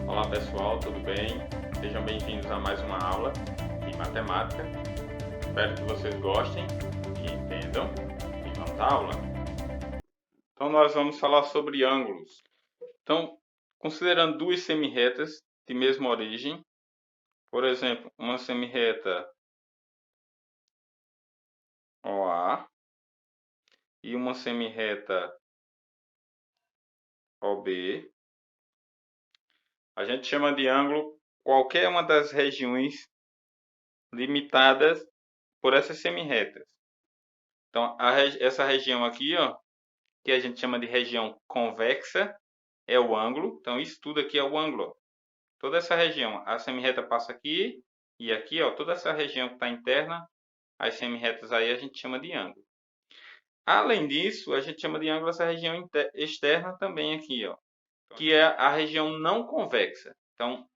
Olá pessoal, tudo bem? Sejam bem-vindos a mais uma aula de matemática. Espero que vocês gostem e entendam. E vamos à aula. Então nós vamos falar sobre ângulos. Então, considerando duas semirretas de mesma origem, por exemplo, uma semirreta OA e uma semirreta OB, a gente chama de ângulo qualquer uma das regiões limitadas por essas semirretas. Então, essa região aqui, ó, que a gente chama de região convexa, é o ângulo. Então, isso tudo aqui é o ângulo. Ó. Toda essa região, a semirreta passa aqui e aqui, ó, toda essa região que está interna, as semirretas aí a gente chama de ângulo. Além disso, a gente chama de ângulo essa região externa também aqui, ó, que é a região não convexa. Então,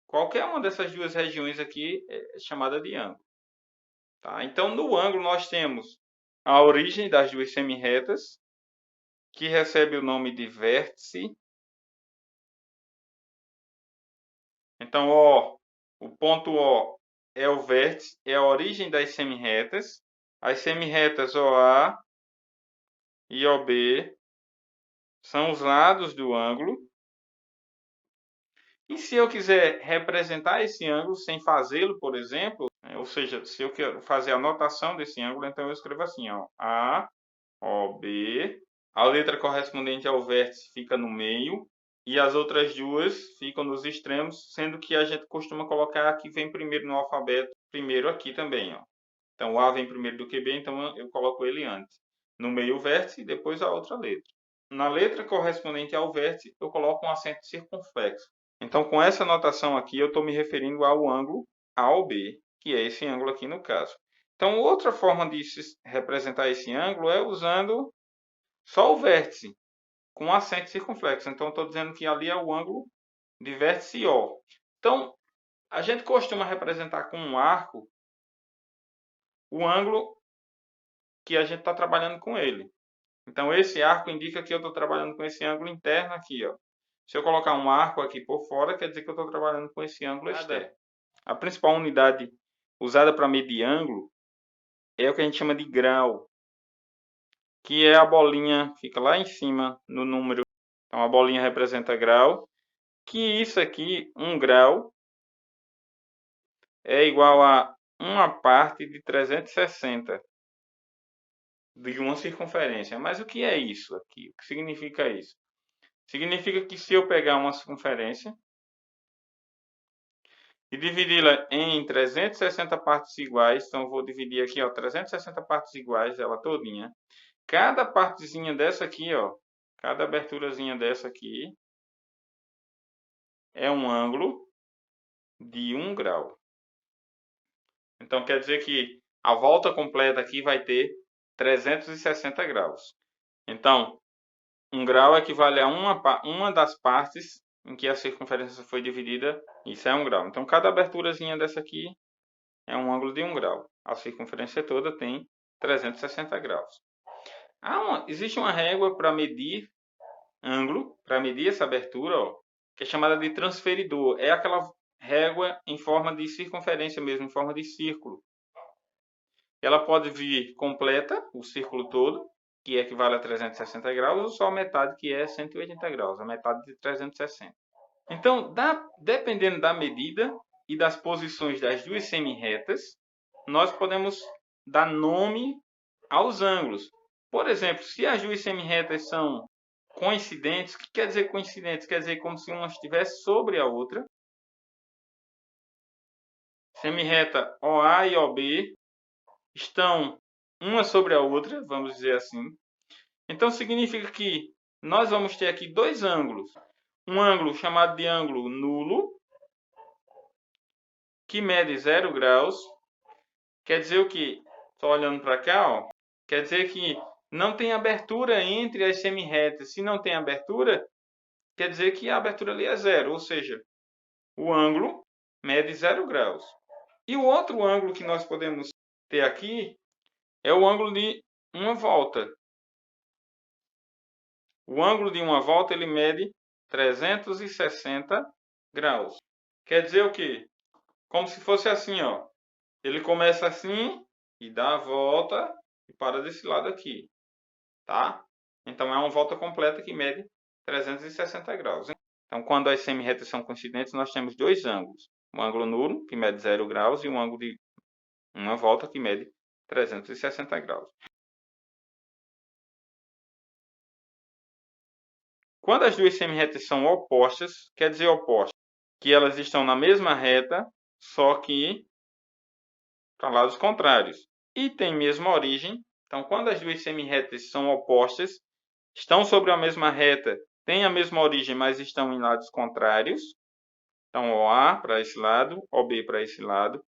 qualquer uma dessas duas regiões aqui é chamada de ângulo. Tá? Então, no ângulo nós temos a origem das duas semirretas, que recebe o nome de vértice. Então, o ponto O é o vértice, é a origem das semirretas. As semirretas OA e OB são os lados do ângulo. E se eu quiser representar esse ângulo sem fazê-lo, por exemplo, ou seja, se eu quero fazer a notação desse ângulo, então eu escrevo assim, ó, A, OB. A letra correspondente ao vértice fica no meio e as outras duas ficam nos extremos, sendo que a gente costuma colocar aqui vem primeiro no alfabeto, primeiro aqui também, ó. Então o A vem primeiro do que B, então eu coloco ele antes. No meio o vértice e depois a outra letra. Na letra correspondente ao vértice, eu coloco um acento circunflexo. Então com essa notação aqui, eu estou me referindo ao ângulo AOB, que é esse ângulo aqui no caso. Então outra forma de representar esse ângulo é usando só o vértice, com acento circunflexo. Então, estou dizendo que ali é o ângulo de vértice O. Então, a gente costuma representar com um arco o ângulo que a gente está trabalhando com ele. Então, esse arco indica que eu estou trabalhando com esse ângulo interno aqui. Ó. Se eu colocar um arco aqui por fora, quer dizer que eu estou trabalhando com esse ângulo externo. A principal unidade usada para medir ângulo é o que a gente chama de grau, que é a bolinha, fica lá em cima no número. Então, a bolinha representa grau, que isso aqui, 1 grau, é igual a uma parte de 360 de uma circunferência. Mas o que é isso aqui? O que significa isso? Significa que se eu pegar uma circunferência e dividi-la em 360 partes iguais, então eu vou dividir aqui, ó, 360 partes iguais, ela todinha. Cada partezinha dessa aqui, ó, cada aberturazinha dessa aqui é um ângulo de 1 grau. Então quer dizer que a volta completa aqui vai ter 360 graus. Então, 1 grau equivale a uma das partes em que a circunferência foi dividida. Isso é 1 grau. Então, cada aberturazinha dessa aqui é um ângulo de 1 grau. A circunferência toda tem 360 graus. Existe uma régua para medir ângulo, para medir essa abertura, ó, que é chamada de transferidor. É aquela régua em forma de circunferência mesmo, em forma de círculo. Ela pode vir completa, o círculo todo, que equivale a 360 graus, ou só a metade, que é 180 graus, a metade de 360. Então, dependendo da medida e das posições das duas semirretas, nós podemos dar nome aos ângulos. Por exemplo, se as duas semirretas são coincidentes, o que quer dizer coincidentes? Quer dizer como se uma estivesse sobre a outra. Semirreta OA e OB estão uma sobre a outra, vamos dizer assim. Então, significa que nós vamos ter aqui dois ângulos. Um ângulo chamado de ângulo nulo, que mede 0 graus. Quer dizer o quê? Estou olhando para cá, ó. Quer dizer que não tem abertura entre as semirretas. Se não tem abertura, quer dizer que a abertura ali é zero. Ou seja, o ângulo mede 0 graus. E o outro ângulo que nós podemos ter aqui é o ângulo de uma volta. O ângulo de uma volta ele mede 360 graus. Quer dizer o quê? Como se fosse assim, ó. Ele começa assim e dá a volta e para desse lado aqui, tá? Então é uma volta completa que mede 360 graus. Então, quando as semi-retas são coincidentes, nós temos dois ângulos. Um ângulo nulo, que mede 0 graus, e um ângulo de uma volta, que mede 360 graus. Quando as duas semi-retas são opostas, quer dizer opostas, que elas estão na mesma reta, só que para lados contrários. E tem mesma origem. Então, quando as duas semi-retas são opostas, estão sobre a mesma reta, têm a mesma origem, mas estão em lados contrários. Então, OA para esse lado, OB para esse lado.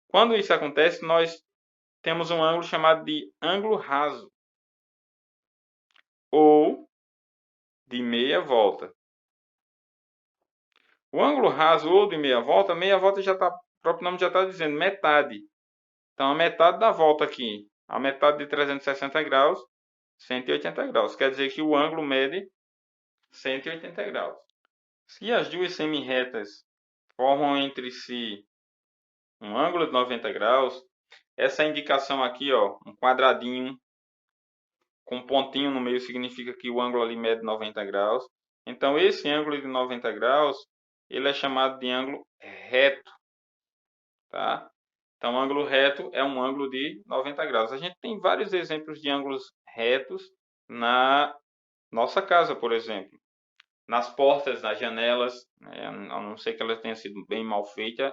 Quando isso acontece, nós temos um ângulo chamado de ângulo raso ou de meia volta. O ângulo raso ou de meia volta já está, o próprio nome já está dizendo metade. Então, a metade da volta aqui, a metade de 360 graus, 180 graus. Quer dizer que o ângulo mede 180 graus. Se as duas semi-retas formam entre si um ângulo de 90 graus, essa indicação aqui, ó, um quadradinho com um pontinho no meio, significa que o ângulo ali mede 90 graus. Então, esse ângulo de 90 graus, ele é chamado de ângulo reto, tá? Então, ângulo reto é um ângulo de 90 graus. A gente tem vários exemplos de ângulos retos na nossa casa, por exemplo. Nas portas, nas janelas, a não ser que elas tenham sido bem mal feitas,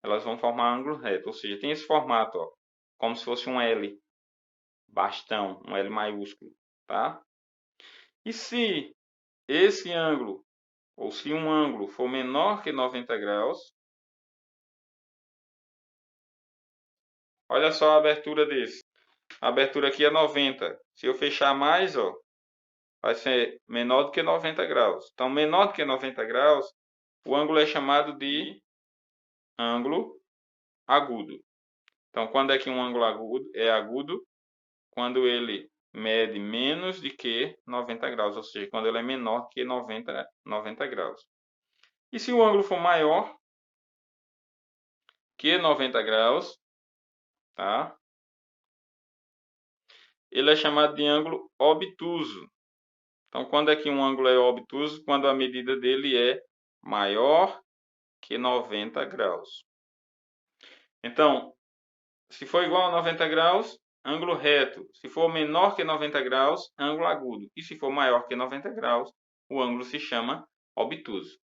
elas vão formar ângulo reto. Ou seja, tem esse formato, ó, como se fosse um L, bastão, um L maiúsculo, tá? E se esse ângulo, ou se um ângulo for menor que 90 graus, olha só a abertura desse. A abertura aqui é 90. Se eu fechar mais, ó, vai ser menor do que 90 graus. Então, menor do que 90 graus, o ângulo é chamado de ângulo agudo. Então, quando é que um ângulo agudo é agudo? Quando ele mede menos de que 90 graus, ou seja, quando ele é menor que 90 graus. E se o ângulo for maior que 90 graus, tá? Ele é chamado de ângulo obtuso. Então, quando é que um ângulo é obtuso? Quando a medida dele é maior que 90 graus. Então, se for igual a 90 graus, ângulo reto. Se for menor que 90 graus, ângulo agudo. E se for maior que 90 graus, o ângulo se chama obtuso.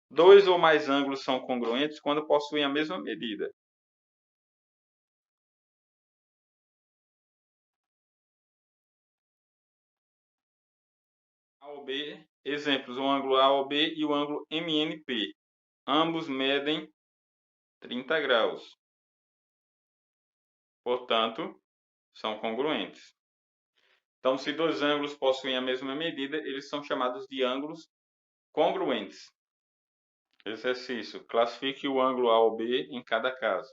Dois ou mais ângulos são congruentes quando possuem a mesma medida. AOB, exemplos, o ângulo AOB e o ângulo MNP. Ambos medem 30 graus. Portanto, são congruentes. Então, se dois ângulos possuem a mesma medida, eles são chamados de ângulos congruentes. Exercício. Classifique o ângulo AOB em cada caso.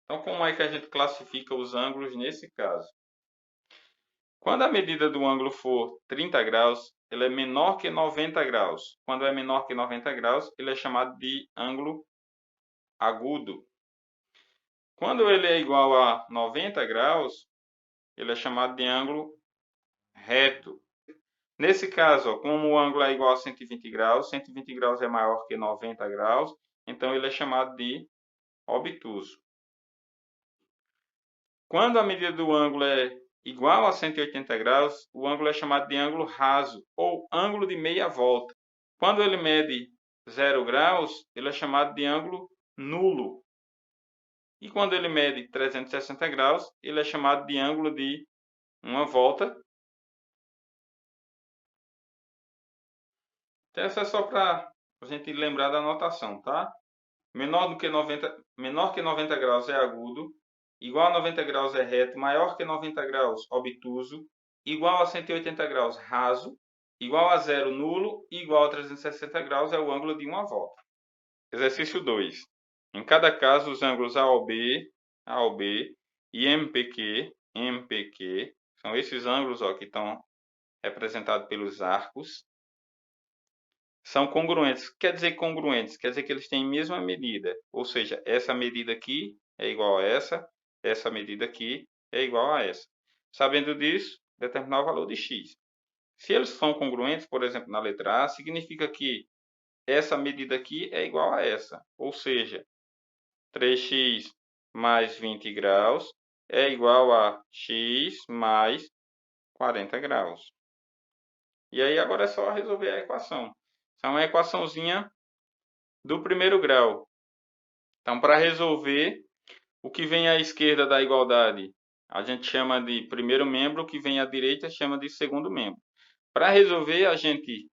Então, como é que a gente classifica os ângulos nesse caso? Quando a medida do ângulo for 30 graus, ele é menor que 90 graus. Quando é menor que 90 graus, ele é chamado de ângulo agudo. Quando ele é igual a 90 graus, ele é chamado de ângulo reto. Nesse caso, ó, como o ângulo é igual a 120 graus, 120 graus é maior que 90 graus, então ele é chamado de obtuso. Quando a medida do ângulo é igual a 180 graus, o ângulo é chamado de ângulo raso ou ângulo de meia volta. Quando ele mede 0 graus, ele é chamado de ângulo nulo. E quando ele mede 360 graus, ele é chamado de ângulo de uma volta. Então, essa é só para a gente lembrar da notação, tá? Menor que 90 graus é agudo, igual a 90 graus é reto, maior que 90 graus obtuso, igual a 180 graus raso, igual a zero nulo e igual a 360 graus é o ângulo de uma volta. Exercício 2. Em cada caso, os ângulos AOB, AOB e MPQ, MPQ, são esses ângulos, ó, que estão representados pelos arcos, são congruentes. O que quer dizer congruentes? Quer dizer que eles têm a mesma medida. Ou seja, essa medida aqui é igual a essa medida aqui é igual a essa. Sabendo disso, determinar o valor de x. Se eles são congruentes, por exemplo, na letra A, significa que essa medida aqui é igual a essa. Ou seja, 3x mais 20 graus é igual a x mais 40 graus. E aí agora é só resolver a equação. Essa é uma equaçãozinha do primeiro grau. Então, para resolver, o que vem à esquerda da igualdade, a gente chama de primeiro membro, o que vem à direita chama de segundo membro. Para resolver, a gente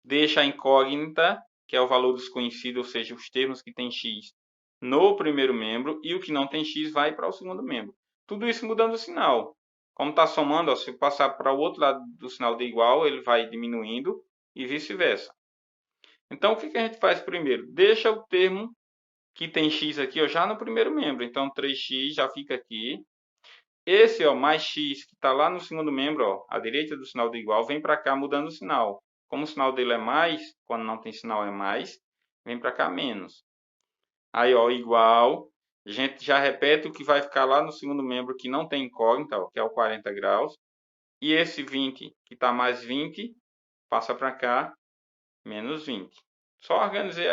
deixa a incógnita, que é o valor desconhecido, ou seja, os termos que tem x no primeiro membro, e o que não tem x vai para o segundo membro. Tudo isso mudando o sinal. Como está somando, ó, se eu passar para o outro lado do sinal de igual, ele vai diminuindo e vice-versa. Então, o que a gente faz primeiro? Deixa o termo que tem x aqui ó, já no primeiro membro. Então, 3x já fica aqui. Esse ó, mais x que está lá no segundo membro, ó, à direita do sinal de igual, vem para cá mudando o sinal. Como o sinal dele é mais, quando não tem sinal é mais, vem para cá menos. Aí, ó, igual. A gente já repete o que vai ficar lá no segundo membro que não tem incógnita, ó, que é o 40 graus. E esse 20, que está mais 20, passa para cá, menos 20. Só organizei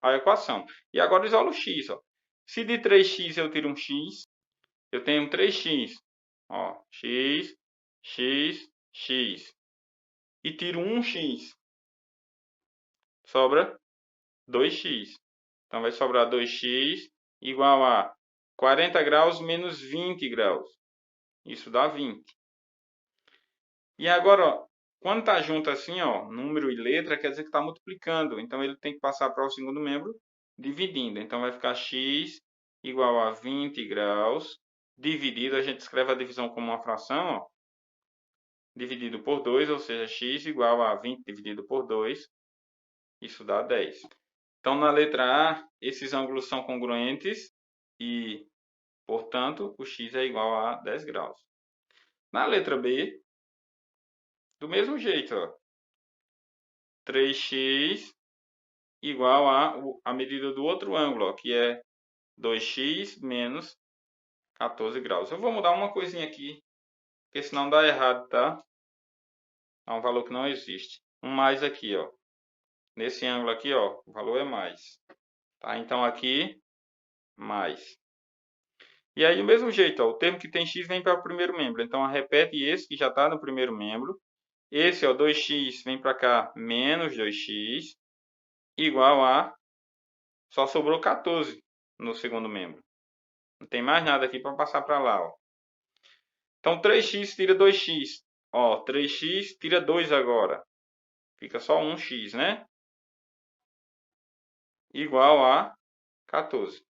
a equação. E agora isolo x. Ó. Se de 3x eu tiro um x, eu tenho 3x. Ó, x, x, x. E tiro 1x. Sobra 2x. Então vai sobrar 2x igual a 40 graus menos 20 graus. Isso dá 20. E agora, ó, quando está junto assim, ó, número e letra, quer dizer que está multiplicando. Então ele tem que passar para o segundo membro dividindo. Então vai ficar x igual a 20 graus dividido. A gente escreve a divisão como uma fração, ó, dividido por 2, ou seja, x igual a 20 dividido por 2. Isso dá 10. Então na letra A, esses ângulos são congruentes e, portanto, o x é igual a 10 graus. Na letra B, do mesmo jeito, ó, 3x igual a medida do outro ângulo, ó, que é 2x menos 14 graus. Eu vou mudar uma coisinha aqui, porque senão dá errado, tá? É um valor que não existe. Um mais aqui, ó. Nesse ângulo aqui, ó, o valor é mais. Tá? Então aqui, mais. E aí, do mesmo jeito, ó, o termo que tem x vem para o primeiro membro. Então, repete esse que já está no primeiro membro. Esse, ó, 2x vem para cá, menos 2x, igual a... Só sobrou 14 no segundo membro. Não tem mais nada aqui para passar para lá, ó. Então, 3x tira 2x. Ó, 3x tira 2 agora. Fica só 1x, né? Igual a 14.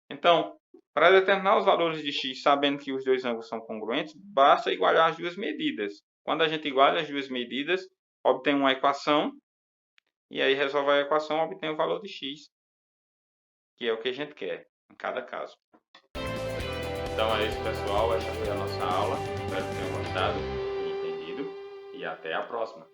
Então, para determinar os valores de x, sabendo que os dois ângulos são congruentes, basta igualar as duas medidas. Quando a gente iguala as duas medidas, obtém uma equação. E aí resolve a equação e obtém o valor de x, que é o que a gente quer em cada caso. Então é isso, pessoal. Essa foi a nossa aula. Espero que tenham gostado e entendido. E até a próxima.